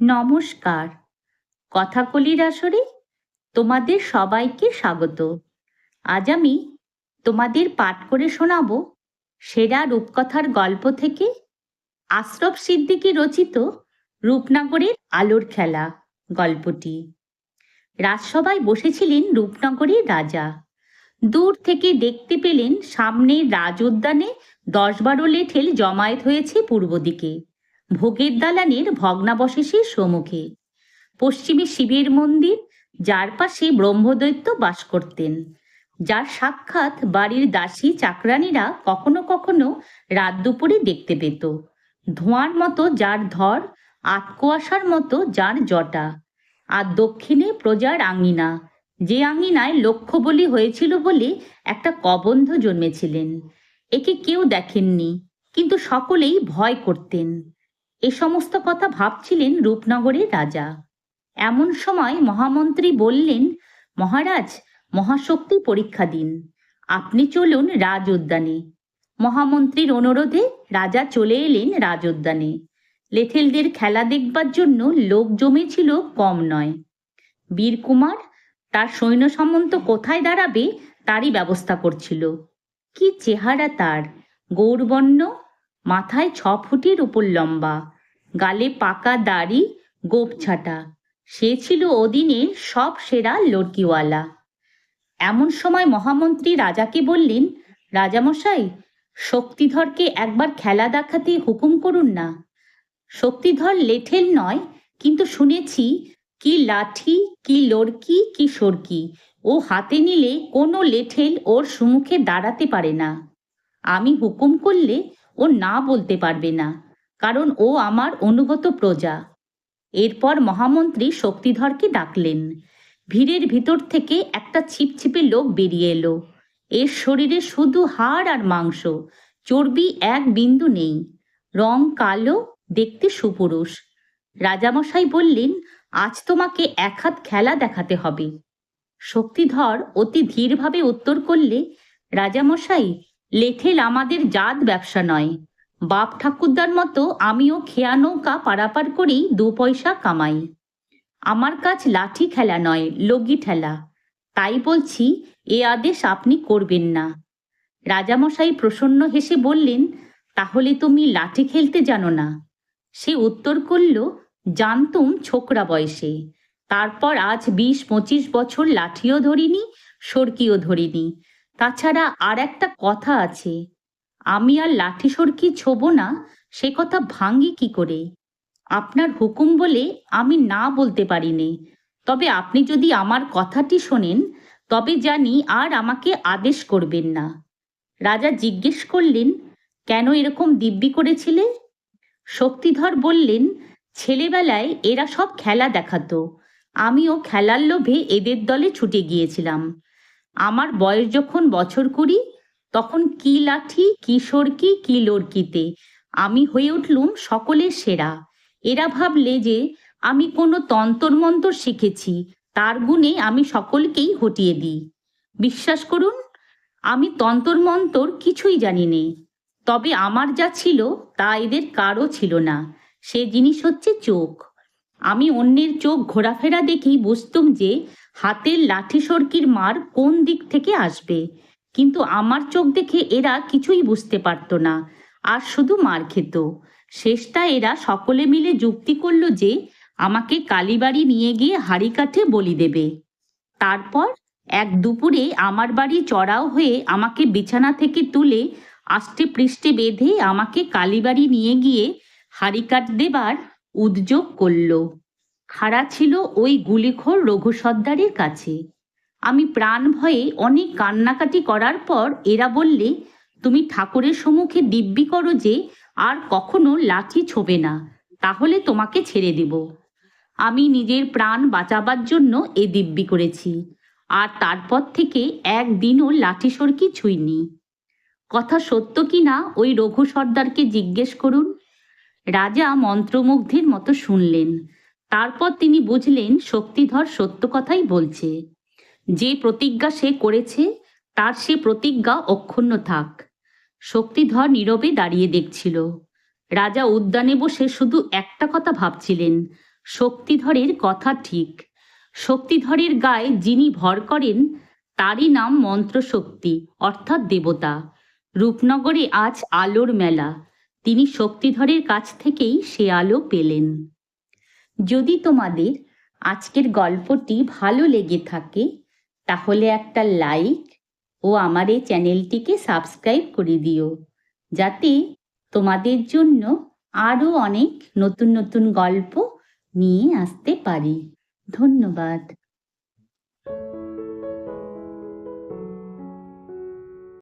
নমস্কার। কথাকলির আসরে তোমাদের সবাইকে স্বাগত। আজ আমি তোমাদের পাঠ করে শোনাব সেরা রূপকথার গল্প থেকে আশরফ সিদ্দিকী রচিত রূপনগরের আলোর খেলা গল্পটি। রাজসভায় বসেছিলেন রূপনগরের রাজা। দূর থেকে দেখতে পেলেন সামনের রাজ উদ্যানে 10-12 লেঠেল জমায়েত হয়েছে পূর্ব দিকে, ভোগের দালানের ভগ্নাবশেষের সম্মুখে। পশ্চিমে শিবের মন্দির, যার পাশে ব্রহ্মদৈত্য বাস করতেন, যার সাক্ষাৎ বাড়ির দাসী চাকরানীরা কখনো কখনো রাত দুপুরে দেখতে পেত। ধোঁয়ার মতো যার ধর, আতকুয়াশার মতো যার জটা। আর দক্ষিণে প্রজার আঙিনা, যে আঙিনায় লক্ষ্য বলি হয়েছিল বলে একটা কবন্ধ জন্মেছিলেন। একে কেউ দেখেননি, কিন্তু সকলেই ভয় করতেন। এ সমস্ত কথা ভাবছিলেন রূপনগরের রাজা। এমন সময় মহামন্ত্রী বললেন, মহারাজ, মহাশক্তি পরীক্ষা দিন, আপনি চলুন রাজ উদ্যানে। মহামন্ত্রীর অনুরোধে রাজা চলে এলেন রাজ উদ্যানে। লেঠেলদের খেলা দেখবার জন্য লোক জমেছিল কম নয়। বীরকুমার তার সৈন্য সামন্ত কোথায় দাঁড়াবে তারই ব্যবস্থা করছিল। কি চেহারা তার! গৌরবর্ণ, মাথায় 6 ফুটের উপর লম্বা, গালে পাকা দাড়ি, গোপ ছাটা। সে ছিল ওদিনের সব সেরা লড়কিওয়ালা। এমন সময় মহামন্ত্রী রাজাকে বললেন, রাজামশাই, শক্তিধরকে একবার খেলা দেখাতে হুকুম করুন না। শক্তিধর লেঠেল নয়, কিন্তু শুনেছি কি লাঠি, কি লড়কি, কি সরকি ও হাতে নিলে কোনো লেঠেল ওর সম্মুখে দাঁড়াতে পারে না। আমি হুকুম করলে ও না বলতে পারবে না, কারণ ও আমার অনুগত প্রজা। এরপর মহামন্ত্রী শক্তিধরকে ডাকলেন। ভিড়ের ভিতর থেকে একটা ছিপছিপে লোক বেরিয়ে এলো। এর শরীরে শুধু হাড় আর মাংস, চর্বি এক বিন্দু নেই, রং কালো, দেখতে সুপুরুষ। রাজামশাই বললেন, আজ তোমাকে এক হাত খেলা দেখাতে হবে। শক্তিধর অতি ধীরভাবে উত্তর করলে, রাজামশাই, লেঠেল আমাদের জাত ব্যবসা নয়। বাপ ঠাকুরদার মতো আমিও খেয়া নৌকা পারাপার করেই 2 পয়সা কামাই। আমার কাজ লাঠি খেলা নয়, লগি ঠেলা। তাই বলছি, এ আদেশ আপনি করবেন না। রাজামশাই প্রসন্ন হেসে বললেন, তাহলে তুমি লাঠি খেলতে জানো না? সে উত্তর করল, জানতুম ছোকরা বয়সে। তারপর আজ 20-25 বছর লাঠিও ধরিনি, সরকিও ধরিনি। তাছাড়া আর একটা কথা আছে, আমি আর লাঠি সরকি ছোবো না, সে কথা ভাঙ্গি কি করে? আপনার হুকুম বলে আমি না বলতে পারিনি। তবে আপনি যদি আমার কথাটি শোনেন, তবে জানি আর আমাকে আদেশ করবেন না। রাজা জিজ্ঞেস করলেন, কেন এরকম দিব্যি করেছিলে? শক্তিধর বললেন, ছেলেবেলায় এরা সব খেলা দেখাতো, আমিও খেলার লোভে এদের দলে ছুটে গিয়েছিলাম। আমার বয়স যখন বছর 20, তখন কি লাঠি, কি সরকি, কি লড়কিতে আমি হয়ে উঠলুম সকলের সেরা। এরা ভাবলে যে আমি কোনো তন্তর মন্তর শিখেছি, তার গুণে আমি সকলকেই হটিয়ে দিই। বিশ্বাস করুন, আমি তন্তর মন্তর কিছুই জানি নে। তবে আমার যা ছিল তা এদের কারও ছিল না। সে জিনিস হচ্ছে চোখ। আমি অন্যের চোখ ঘোরাফেরা দেখেই বুঝতুম যে হাতের লাঠি সরকির মার কোন দিক থেকে আসবে, কিন্তু আমার চোখ দেখে এরা কিছুই বুঝতে পারত না, আর শুধু মার খেত। শেষটা এরা সকলে মিলে যুক্তি করল যে আমাকে কালীবাড়ি নিয়ে গিয়ে হাড়ি কাঠে বলি দেবে। তারপর এক দুপুরে আমার বাড়ি চড়াও হয়ে আমাকে বিছানা থেকে তুলে আষ্টে পৃষ্ঠে বেঁধে আমাকে কালীবাড়ি নিয়ে গিয়ে হাড়ি কাঠ দেবার উদ্যোগ করল। খাড়া ছিল ওই গুলিখোর রঘু সর্দারের কাছে। আমি প্রাণ ভয়ে অনেক কান্নাকাটি করার পর এরা বললে, তুমি ঠাকুরের সম্মুখে দিব্যি করো যে আর কখনো লাঠি ছোবে না, তাহলে তোমাকে ছেড়ে দেব। আমি নিজের প্রাণ বাঁচাবার জন্য এ দিব্যি করেছি, আর তারপর থেকে একদিনও লাঠি সরকি ছুঁইনি। কথা সত্য কি না ওই রঘু সর্দারকে জিজ্ঞেস করুন। রাজা মন্ত্রমুগ্ধের মতো শুনলেন। তারপর তিনি বুঝলেন শক্তিধর সত্য কথাই বলছে। যে প্রতিজ্ঞা সে করেছে, তার সে প্রতিজ্ঞা অক্ষুণ্ণ থাক। শক্তিধর নীরবে দাঁড়িয়ে দেখছিল। রাজা উদ্যানে বসে শুধু একটা কথা ভাবছিলেন, শক্তিধরের কথা ঠিক। শক্তিধরের গায়ে যিনি ভর করেন তারই নাম মন্ত্রশক্তি অর্থাৎ দেবতা। রূপনগরে আজ আলোর মেলা, তিনি শক্তিধরের কাছ থেকেই সে আলো পেলেন। যদি তোমাদের আজকের গল্পটি ভালো লেগে থাকে তাহলে একটা লাইক ও আমার এই চ্যানেলটিকে সাবস্ক্রাইব করে দিও, যাতে তোমাদের জন্য আরও অনেক নতুন নতুন গল্প নিয়ে আসতে পারি। ধন্যবাদ।